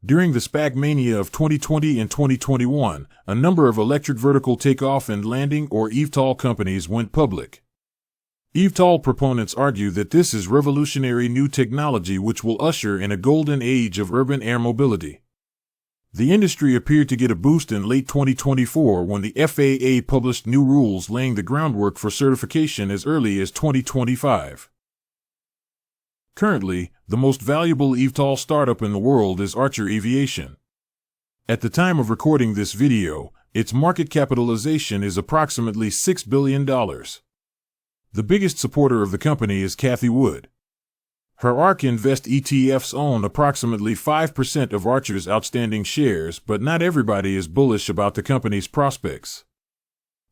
During the SPAC mania of 2020 and 2021, a number of electric vertical takeoff and landing or eVTOL companies went public. eVTOL proponents argue that this is revolutionary new technology which will usher in a golden age of urban air mobility. The industry appeared to get a boost in late 2024 when the FAA published new rules laying the groundwork for certification as early as 2025. Currently, the most valuable eVTOL startup in the world is Archer Aviation. At the time of recording this video, its market capitalization is approximately $6 billion. The biggest supporter of the company is Cathie Wood. Her ARK Invest ETFs own approximately 5% of Archer's outstanding shares, but not everybody is bullish about the company's prospects.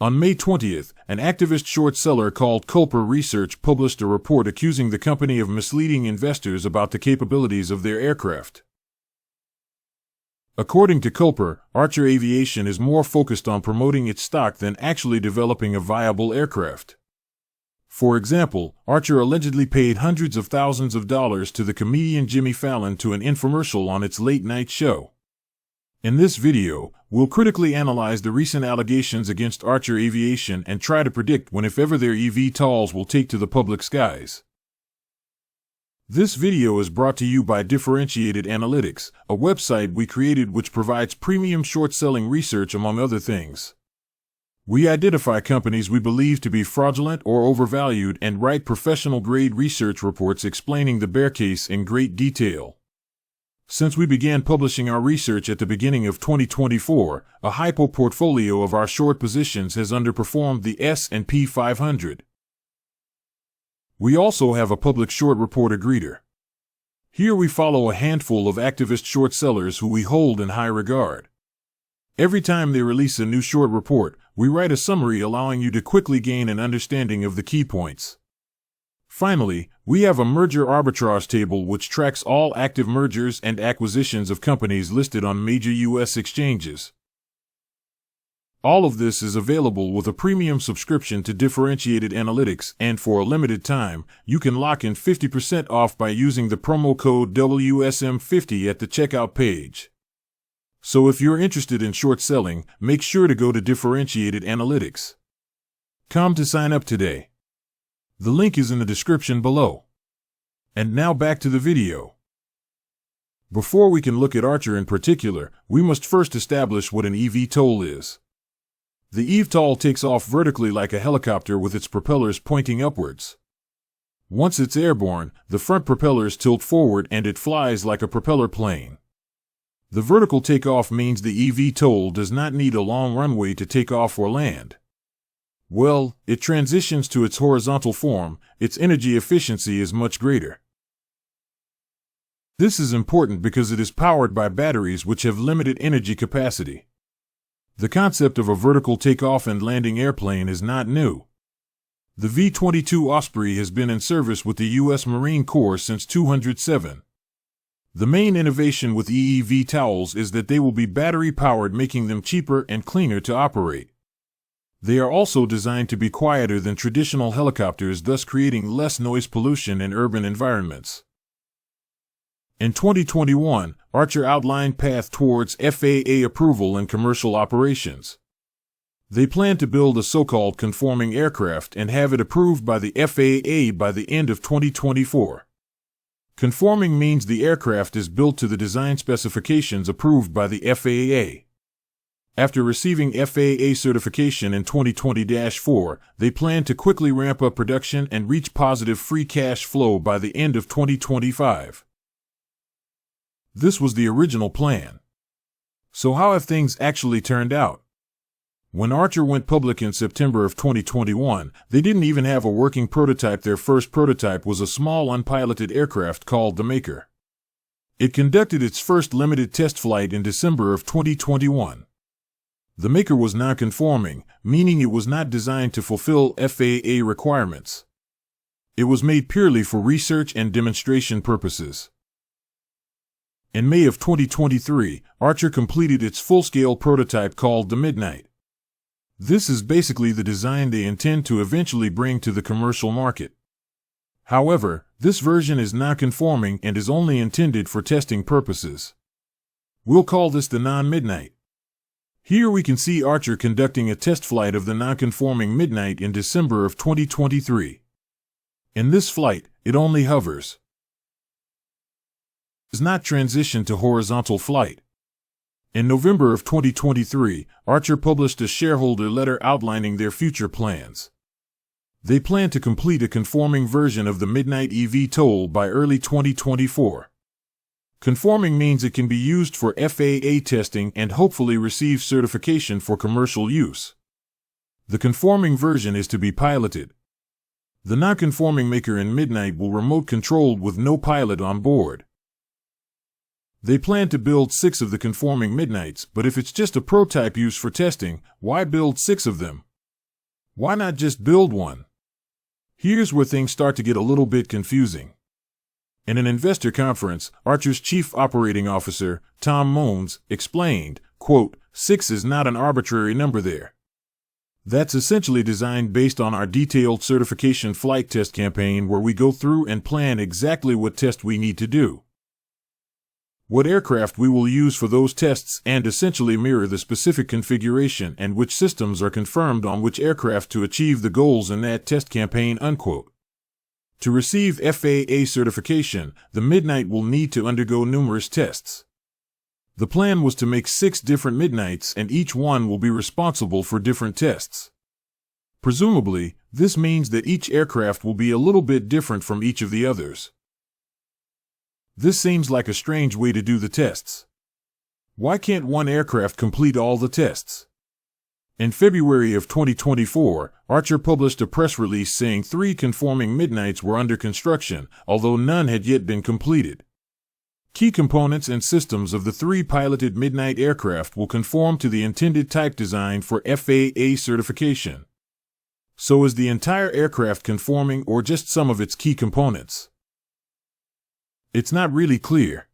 On May 20th, an activist short seller called Culper Research published a report accusing the company of misleading investors about the capabilities of their aircraft. According to Culper, Archer Aviation is more focused on promoting its stock than actually developing a viable aircraft. For example, Archer allegedly paid hundreds of thousands of dollars to the comedian Jimmy Fallon to an infomercial on its late-night show. In this video, we'll critically analyze the recent allegations against Archer Aviation and try to predict when, if ever, their eVTOLs will take to the public skies. This video is brought to you by Differentiated Analytics, a website we created which provides premium short-selling research among other things. We identify companies we believe to be fraudulent or overvalued and write professional-grade research reports explaining the bear case in great detail. Since we began publishing our research at the beginning of 2024, a hypo portfolio of our short positions has underperformed the S&P 500. We also have a public short report agreeder. Here we follow a handful of activist short sellers who we hold in high regard. Every time they release a new short report, we write a summary allowing you to quickly gain an understanding of the key points. Finally, we have a merger arbitrage table which tracks all active mergers and acquisitions of companies listed on major U.S. exchanges. All of this is available with a premium subscription to Differentiated Analytics, and for a limited time, you can lock in 50% off by using the promo code WSM50 at the checkout page. So if you're interested in short selling, make sure to go to Differentiated Analytics. Come to sign up today. The link is in the description below. And now back to the video. Before we can look at Archer in particular, we must first establish what an eVTOL is. The eVTOL takes off vertically like a helicopter with its propellers pointing upwards. Once it's airborne, the front propellers tilt forward and it flies like a propeller plane. The vertical takeoff means the eVTOL does not need a long runway to take off or land. Well, it transitions to its horizontal form, its energy efficiency is much greater. This is important because it is powered by batteries which have limited energy capacity. The concept of a vertical takeoff and landing airplane is not new. The V-22 Osprey has been in service with the U.S. Marine Corps since 2007. The main innovation with eVTOLs is that they will be battery-powered, making them cheaper and cleaner to operate. They are also designed to be quieter than traditional helicopters, thus creating less noise pollution in urban environments. In 2021, Archer outlined path towards FAA approval and commercial operations. They plan to build a so-called conforming aircraft and have it approved by the FAA by the end of 2024. Conforming means the aircraft is built to the design specifications approved by the FAA. After receiving FAA certification in 2020-4, they plan to quickly ramp up production and reach positive free cash flow by the end of 2025. This was the original plan. So how have things actually turned out? When Archer went public in September of 2021, they didn't even have a working prototype. Their first prototype was a small unpiloted aircraft called the Maker. It conducted its first limited test flight in December of 2021. The Maker was non-conforming, meaning it was not designed to fulfill FAA requirements. It was made purely for research and demonstration purposes. In May of 2023, Archer completed its full-scale prototype called the Midnight. This is basically the design they intend to eventually bring to the commercial market. However, this version is non-conforming and is only intended for testing purposes. We'll call this the non-Midnight. Here we can see Archer conducting a test flight of the non-conforming Midnight in December of 2023. In this flight, it only hovers. It does not transition to horizontal flight. In November of 2023, Archer published a shareholder letter outlining their future plans. They plan to complete a conforming version of the Midnight eVTOL by early 2024. Conforming means it can be used for FAA testing and hopefully receive certification for commercial use. The conforming version is to be piloted. The non-conforming maker in Midnight will remote controlled with no pilot on board. They plan to build 6 of the conforming Midnights, but if it's just a prototype used for testing, why build 6 of them? Why not just build one? Here's where things start to get a little bit confusing. In an investor conference, Archer's chief operating officer, Tom Mones, explained, quote, 6 is not an arbitrary number there. That's essentially designed based on our detailed certification flight test campaign where we go through and plan exactly what test we need to do, what aircraft we will use for those tests, and essentially mirror the specific configuration and which systems are confirmed on which aircraft to achieve the goals in that test campaign, unquote. To receive FAA certification, the Midnight will need to undergo numerous tests. The plan was to make 6 different Midnights and each one will be responsible for different tests. Presumably, this means that each aircraft will be a little bit different from each of the others. This seems like a strange way to do the tests. Why can't one aircraft complete all the tests? In February of 2024, Archer published a press release saying 3 conforming Midnights were under construction, although none had yet been completed. Key components and systems of the 3 piloted Midnight aircraft will conform to the intended type design for FAA certification. So is the entire aircraft conforming or just some of its key components? It's not really clear.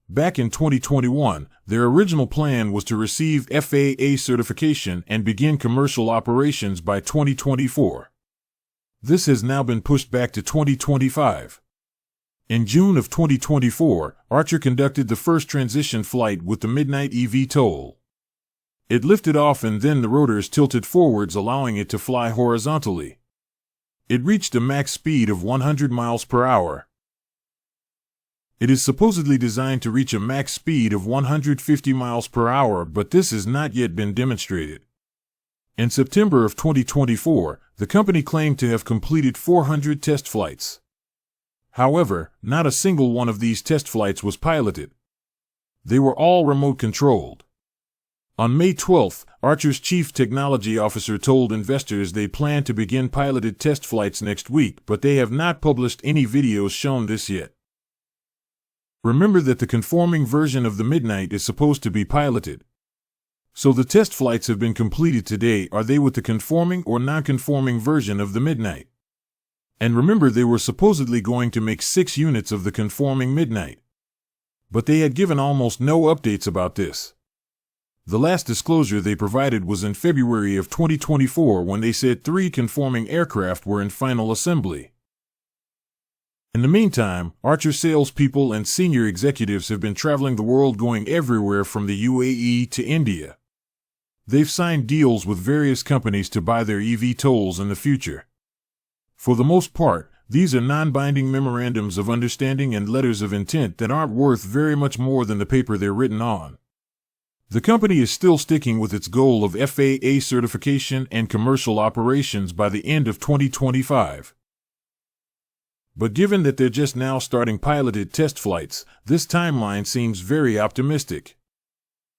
Back in 2021, their original plan was to receive FAA certification and begin commercial operations by 2024. This has now been pushed back to 2025. In June of 2024, Archer conducted the first transition flight with the Midnight eVTOL. It lifted off and then the rotors tilted forwards, allowing it to fly horizontally. It reached a max speed of 100 miles per hour. It is supposedly designed to reach a max speed of 150 miles per hour, but this has not yet been demonstrated. In September of 2024, the company claimed to have completed 400 test flights. However, not a single one of these test flights was piloted. They were all remote controlled. On May 12, Archer's chief technology officer told investors they plan to begin piloted test flights next week, but they have not published any videos showing this yet. Remember that the conforming version of the Midnight is supposed to be piloted. So the test flights have been completed today. Are they with the conforming or non-conforming version of the Midnight? And remember, they were supposedly going to make 6 units of the conforming Midnight. But they had given almost no updates about this. The last disclosure they provided was in February of 2024 when they said 3 conforming aircraft were in final assembly. In the meantime, Archer salespeople and senior executives have been traveling the world, going everywhere from the UAE to India. They've signed deals with various companies to buy their eVTOLs in the future. For the most part, these are non-binding memorandums of understanding and letters of intent that aren't worth very much more than the paper they're written on. The company is still sticking with its goal of FAA certification and commercial operations by the end of 2025. But given that they're just now starting piloted test flights, this timeline seems very optimistic.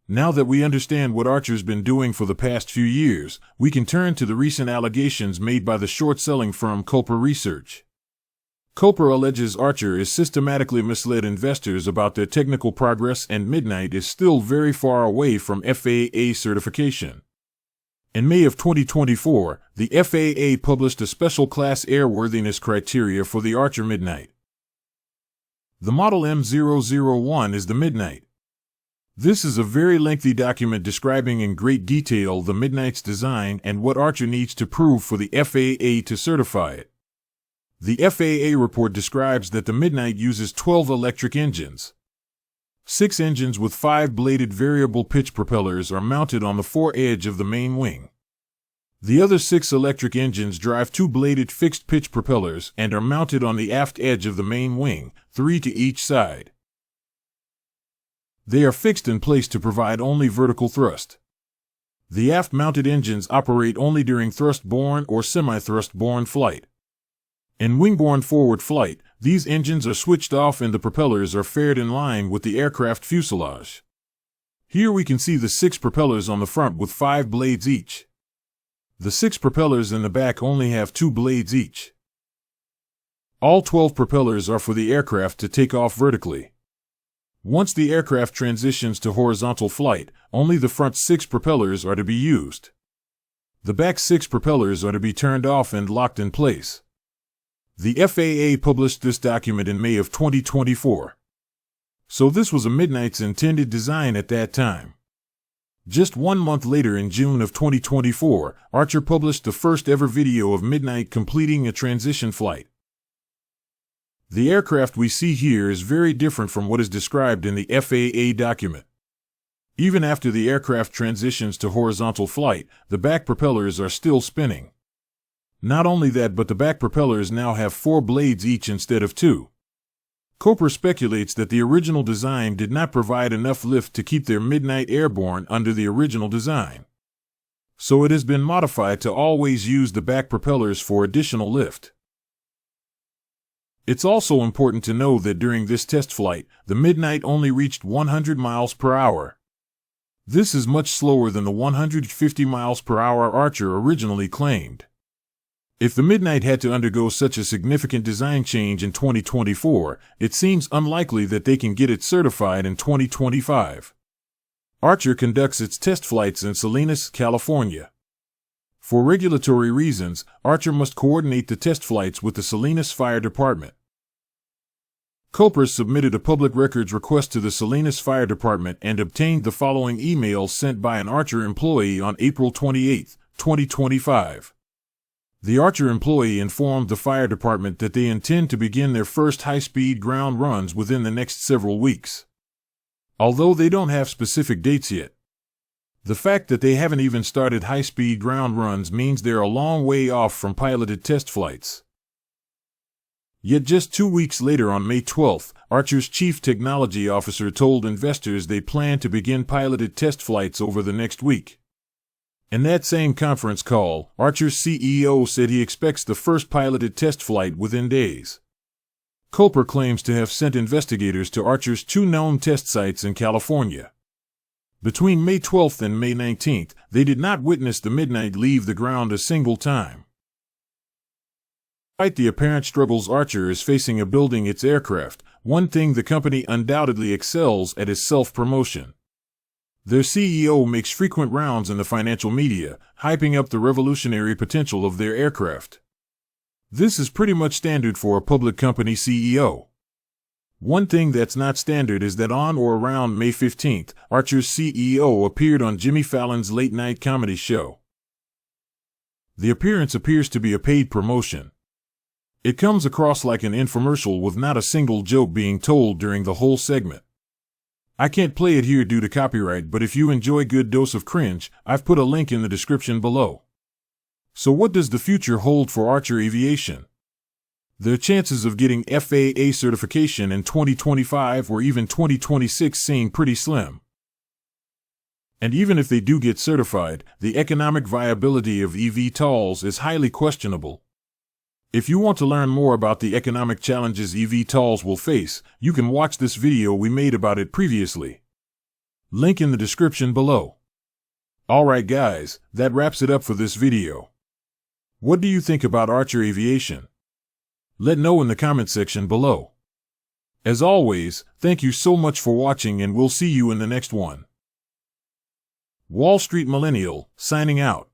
Now that we understand what Archer's been doing for the past few years, we can turn to the recent allegations made by the short-selling firm Culper Research. Culper alleges Archer is systematically misled investors about their technical progress, and Midnight is still very far away from FAA certification. In May of 2024, the FAA published a special class airworthiness criteria for the Archer Midnight. The model M001 is the Midnight. This is a very lengthy document describing in great detail the Midnight's design and what Archer needs to prove for the FAA to certify it. The FAA report describes that the Midnight uses 12 electric engines. 6 engines with 5-bladed variable pitch propellers are mounted on the fore-edge of the main wing. The other 6 electric engines drive 2-bladed fixed-pitch propellers and are mounted on the aft edge of the main wing, 3 to each side. They are fixed in place to provide only vertical thrust. The aft-mounted engines operate only during thrust-borne or semi-thrust-borne flight. In wing-borne forward flight, these engines are switched off and the propellers are faired in line with the aircraft fuselage. Here we can see the 6 propellers on the front with 5 blades each. The 6 propellers in the back only have 2 blades each. All 12 propellers are for the aircraft to take off vertically. Once the aircraft transitions to horizontal flight, only the front 6 propellers are to be used. The back 6 propellers are to be turned off and locked in place. The FAA published this document in May of 2024. So this was a Midnight's intended design at that time. Just 1 month later, in June of 2024, Archer published the first ever video of Midnight completing a transition flight. The aircraft we see here is very different from what is described in the FAA document. Even after the aircraft transitions to horizontal flight, the back propellers are still spinning. Not only that, but the back propellers now have 4 blades each instead of 2. Koper speculates that the original design did not provide enough lift to keep their Midnight airborne under the original design. So it has been modified to always use the back propellers for additional lift. It's also important to know that during this test flight, the Midnight only reached 100 miles per hour. This is much slower than the 150 miles per hour Archer originally claimed. If the Midnight had to undergo such a significant design change in 2024, it seems unlikely that they can get it certified in 2025. Archer conducts its test flights in Salinas, California. For regulatory reasons, Archer must coordinate the test flights with the Salinas Fire Department. Koper submitted a public records request to the Salinas Fire Department and obtained the following email sent by an Archer employee on April 28, 2025. The Archer employee informed the fire department that they intend to begin their first high-speed ground runs within the next several weeks. Although they don't have specific dates yet. The fact that they haven't even started high-speed ground runs means they're a long way off from piloted test flights. Yet just 2 weeks later, on May 12, Archer's chief technology officer told investors they plan to begin piloted test flights over the next week. In that same conference call, Archer's CEO said he expects the first piloted test flight within days. Koper claims to have sent investigators to Archer's 2 known test sites in California. Between May 12 and May 19, they did not witness the Midnight leave the ground a single time. Despite the apparent struggles Archer is facing of building its aircraft, one thing the company undoubtedly excels at is self-promotion. Their CEO makes frequent rounds in the financial media, hyping up the revolutionary potential of their aircraft. This is pretty much standard for a public company CEO. One thing that's not standard is that on or around May 15th, Archer's CEO appeared on Jimmy Fallon's late-night comedy show. The appearance appears to be a paid promotion. It comes across like an infomercial with not a single joke being told during the whole segment. I can't play it here due to copyright, but if you enjoy a good dose of cringe, I've put a link in the description below. So what does the future hold for Archer Aviation? Their chances of getting FAA certification in 2025 or even 2026 seem pretty slim. And even if they do get certified, the economic viability of eVTOLs is highly questionable. If you want to learn more about the economic challenges eVTOLs will face, you can watch this video we made about it previously. Link in the description below. Alright guys, that wraps it up for this video. What do you think about Archer Aviation? Let know in the comment section below. As always, thank you so much for watching and we'll see you in the next one. Wall Street Millennial, signing out.